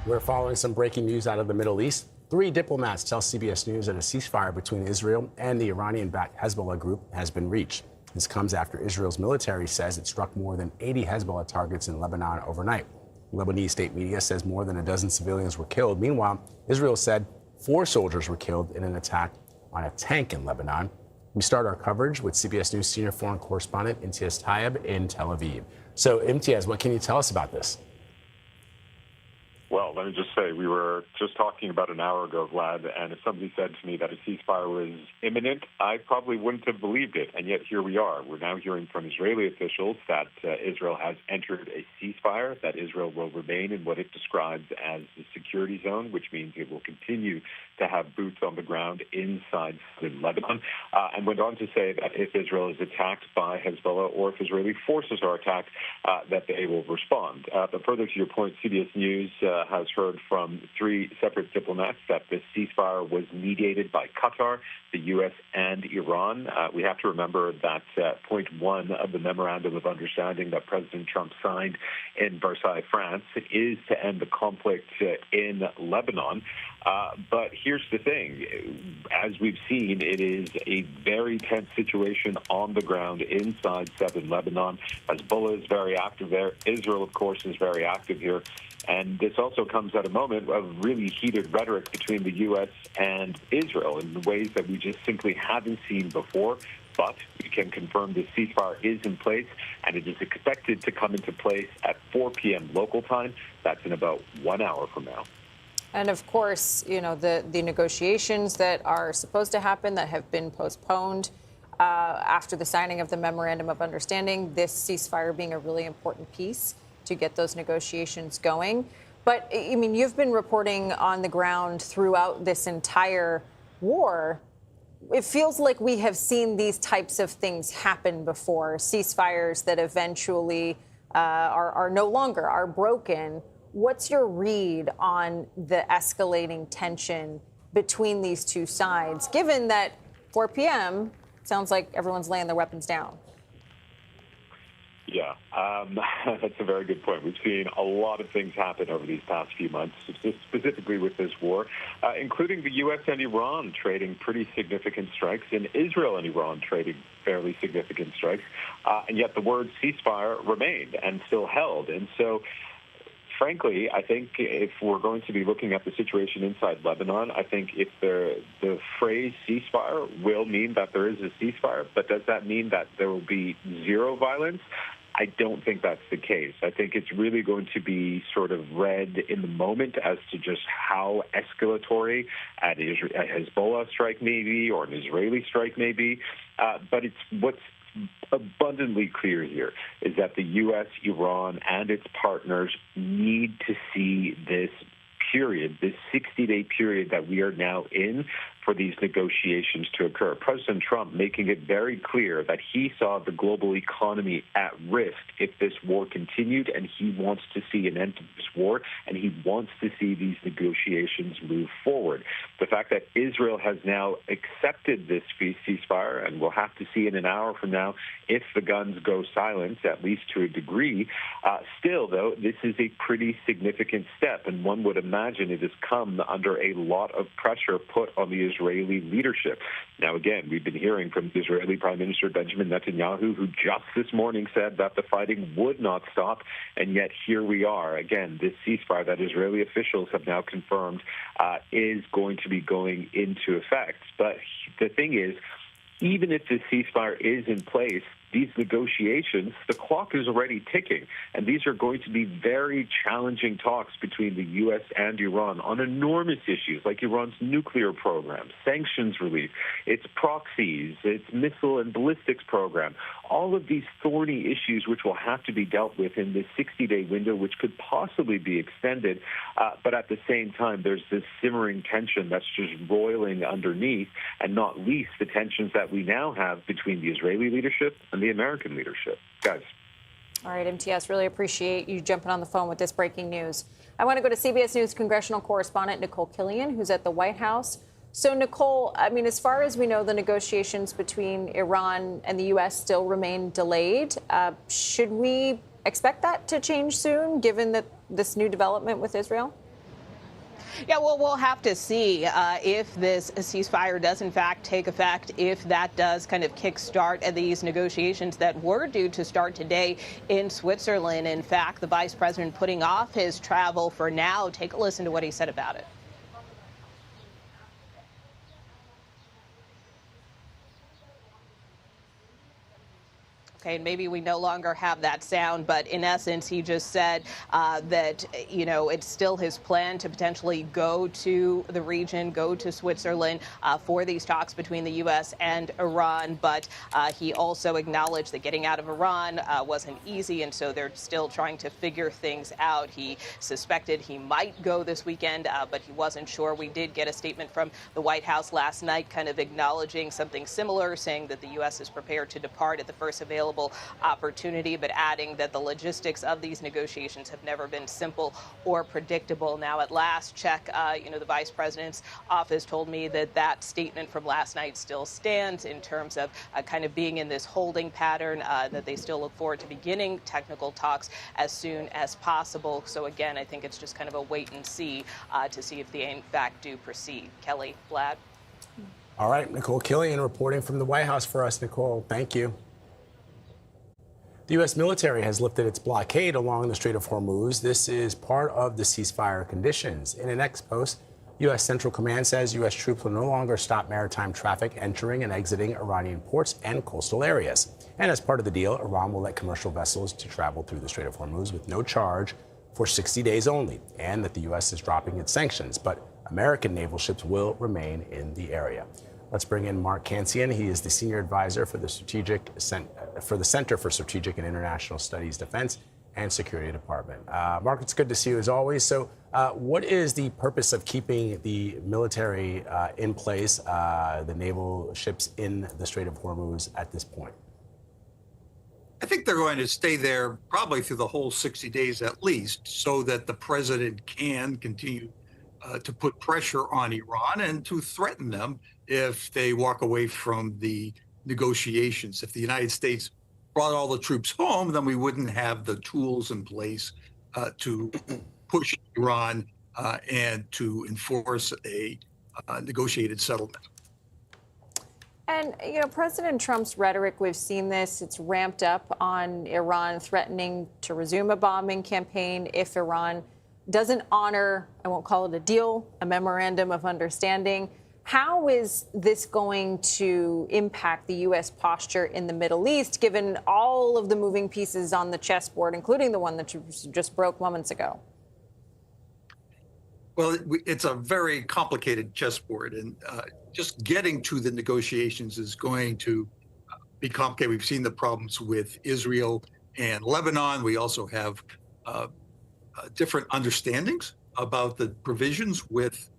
We're following some breaking news out of the Middle East. 3 diplomats tell CBS News that a ceasefire between Israel and the Iranian-backed Hezbollah group has been reached. This comes after Israel's military says it struck more than 80 Hezbollah targets in Lebanon overnight. Lebanese state media says more than a dozen civilians were killed. Meanwhile, Israel said 4 soldiers were killed in an attack on a tank in Lebanon. We start our coverage with CBS News senior foreign correspondent Imtiaz Tyab in Tel Aviv. So, Imtiaz, what can you tell us about this? Well, let me just say, we were just talking about an hour ago, Vlad, and if somebody said to me that a ceasefire was imminent, I probably wouldn't have believed it. And yet here we are. We're now hearing from Israeli officials that Israel has entered a ceasefire, that Israel will remain in what it describes as the security zone, which means it will continue to have boots on the ground inside Lebanon, and went on to say that if Israel is attacked by Hezbollah or if Israeli forces are attacked, that they will respond. But further to your point, CBS News has heard from 3 separate diplomats that this ceasefire was mediated by Qatar, the U.S. and Iran. We have to remember that point 1 of the memorandum of understanding that President Trump signed in Versailles, France, is to end the conflict in Lebanon. But here's the thing. As we've seen, it is a very tense situation on the ground inside southern Lebanon. Hezbollah is very active there. Israel, of course, is very active here. And this also comes at a moment of really heated rhetoric between the U.S. and Israel in ways that we just simply haven't seen before. But we can confirm the ceasefire is in place, and it is expected to come into place at 4 p.m. local time. That's in about 1 hour from now. And of course, you know, the negotiations that are supposed to happen that have been postponed after the signing of the memorandum of understanding, this ceasefire being a really important piece to get those negotiations going. But, I mean, you've been reporting on the ground throughout this entire war. It feels like we have seen these types of things happen before, ceasefires that eventually are no longer, are broken. What's your read on the escalating tension between these 2 sides, given that 4 p.m. sounds like everyone's laying their weapons down? Yeah, that's a very good point. We've seen a lot of things happen over these past few months, specifically with this war, including the U.S. and Iran trading pretty significant strikes, and Israel and Iran trading fairly significant strikes, and yet the word ceasefire remained and still held. And so, frankly, I think if we're going to be looking at the situation inside Lebanon, I think if the phrase ceasefire will mean that there is a ceasefire, but does that mean that there will be zero violence? I don't think that's the case. I think it's really going to be sort of read in the moment as to just how escalatory a Hezbollah strike may be or an Israeli strike may be. But it's what's abundantly clear here is that the U.S., Iran, and its partners need to see this period, this 60-day period that we are now in, for these negotiations to occur. President Trump making it very clear that he saw the global economy at risk if this war continued, and he wants to see an end to this war, and he wants to see these negotiations move forward. The fact that Israel has now accepted this ceasefire, and we'll have to see in an hour from now if the guns go silent, at least to a degree. Still, though, this is a pretty significant step, and one would imagine it has come under a lot of pressure put on the Israeli leadership. Now, again, we've been hearing from the Israeli Prime Minister Benjamin Netanyahu, who just this morning said that the fighting would not stop, and yet here we are. Again, this ceasefire that Israeli officials have now confirmed is going to be going into effect. But the thing is, even if the ceasefire is in place, these negotiations, the clock is already ticking, and these are going to be very challenging talks between the U.S. and Iran on enormous issues like Iran's nuclear program, sanctions relief, its proxies, its missile and ballistics program, all of these thorny issues which will have to be dealt with in this 60-day window, which could possibly be extended. But at the same time, there's this simmering tension that's just roiling underneath, and not least the tensions that we now have between the Israeli leadership and the American leadership. Guys. All right, Imtiaz, really appreciate you jumping on the phone with this breaking news. I want to go to CBS News congressional correspondent Nicole Killian, who's at the White House. So, Nicole, I mean, as far as we know, the negotiations between Iran and the U.S. still remain delayed. Should we expect that to change soon, given that this new development with Israel? Yeah, well, we'll have to see if this ceasefire does in fact take effect, if that does kind of kickstart these negotiations that were due to start today in Switzerland. In fact, the vice president putting off his travel for now. Take a listen to what he said about it. Okay, and maybe we no longer have that sound, but in essence, he just said that, it's still his plan to potentially go to the region, go to Switzerland for these talks between the U.S. and Iran. But he also acknowledged that getting out of Iran wasn't easy, and so they're still trying to figure things out. He suspected he might go this weekend, but he wasn't sure. We did get a statement from the White House last night kind of acknowledging something similar, saying that the U.S. is prepared to depart at the first available opportunity, but adding that the logistics of these negotiations have never been simple or predictable. Now, at last check, the vice president's office told me that that statement from last night still stands in terms of kind of being in this holding pattern, that they still look forward to beginning technical talks as soon as possible. So again, I think it's just kind of a wait and see to see if they in fact do proceed. Kelly, Vlad. All right, Nicole Killian reporting from the White House for us. Nicole, thank you. The U.S. military has lifted its blockade along the Strait of Hormuz. This is part of the ceasefire conditions. In an ex-post, U.S. Central Command says U.S. troops will no longer stop maritime traffic entering and exiting Iranian ports and coastal areas. And as part of the deal, Iran will let commercial vessels to travel through the Strait of Hormuz with no charge for 60 days only, and that the U.S. is dropping its sanctions. But American naval ships will remain in the area. Let's bring in Mark Cancian. He is the senior advisor for the Center for Strategic and International Studies, Defense and Security Department. Mark, it's good to see you as always. So, what is the purpose of keeping the military in place, the naval ships in the Strait of Hormuz at this point? I think they're going to stay there probably through the whole 60 days at least, so that the president can continue to put pressure on Iran and to threaten them if they walk away from the negotiations. If the United States brought all the troops home, then we wouldn't have the tools in place to push Iran and to enforce a negotiated settlement. And, President Trump's rhetoric, we've seen this, it's ramped up on Iran threatening to resume a bombing campaign if Iran doesn't honor, I won't call it a deal, a memorandum of understanding. How is this going to impact the U.S. posture in the Middle East, given all of the moving pieces on the chessboard, including the one that you just broke moments ago? Well, it's a very complicated chessboard, and just getting to the negotiations is going to be complicated. We've seen the problems with Israel and Lebanon. We also have different understandings about the provisions with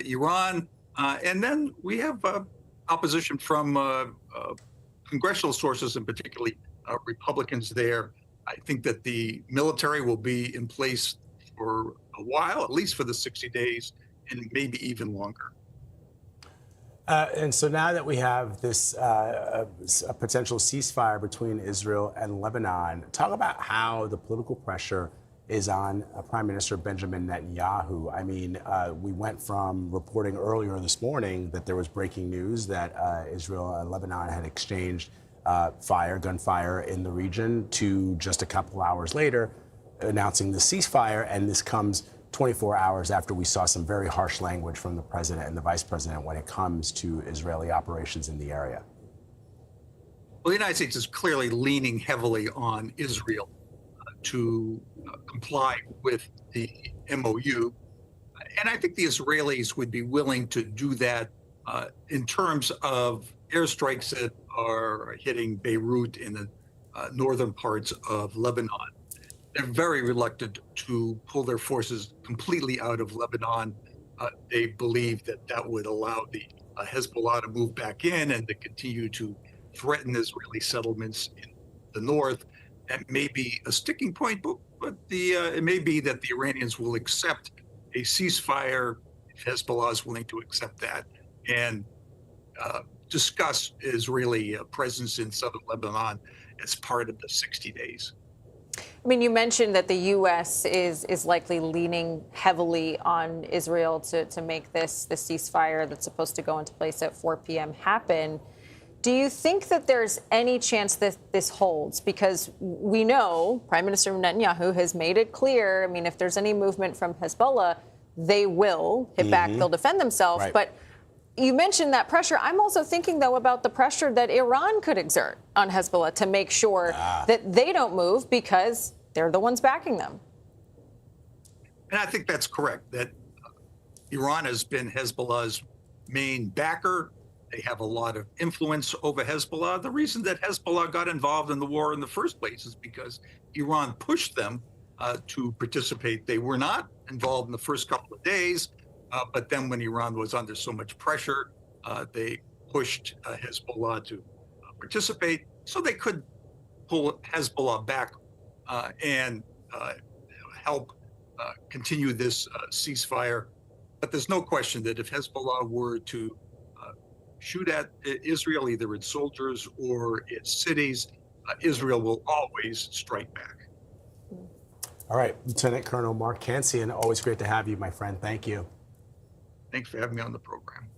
Iran. And then we have opposition from congressional sources, and particularly Republicans there. I think that the military will be in place for a while, at least for the 60 days, and maybe even longer. And so now that we have this a potential ceasefire between Israel and Lebanon, talk about how the political pressure is on Prime Minister Benjamin Netanyahu. I mean, we went from reporting earlier this morning that there was breaking news that Israel and Lebanon had exchanged gunfire in the region, to just a couple hours later announcing the ceasefire. And this comes 24 hours after we saw some very harsh language from the president and the vice president when it comes to Israeli operations in the area. Well, the United States is clearly leaning heavily on Israel to comply with the MOU. And I think the Israelis would be willing to do that in terms of airstrikes that are hitting Beirut in the northern parts of Lebanon. They're very reluctant to pull their forces completely out of Lebanon. They believe that that would allow the Hezbollah to move back in and to continue to threaten Israeli settlements in the north. That may be a sticking point, but it may be that the Iranians will accept a ceasefire if Hezbollah is willing to accept that, and discuss Israeli presence in southern Lebanon as part of the 60 days. I mean, you mentioned that the U.S. is likely leaning heavily on Israel to make this ceasefire that's supposed to go into place at 4 p.m. happen. Do you think that there's any chance that this holds? Because we know Prime Minister Netanyahu has made it clear, I mean, if there's any movement from Hezbollah, they will hit back, they'll defend themselves. Right. But you mentioned that pressure. I'm also thinking, though, about the pressure that Iran could exert on Hezbollah to make sure that they don't move because they're the ones backing them. And I think that's correct, that Iran has been Hezbollah's main backer. They have a lot of influence over Hezbollah. The reason that Hezbollah got involved in the war in the first place is because Iran pushed them to participate. They were not involved in the first couple of days, but then when Iran was under so much pressure, they pushed Hezbollah to participate so they could pull Hezbollah back and help continue this ceasefire. But there's no question that if Hezbollah were to shoot at Israel, either its soldiers or its cities, Israel will always strike back. All right, Lieutenant Colonel Mark Cancian, always great to have you, my friend. Thank you. Thanks for having me on the program.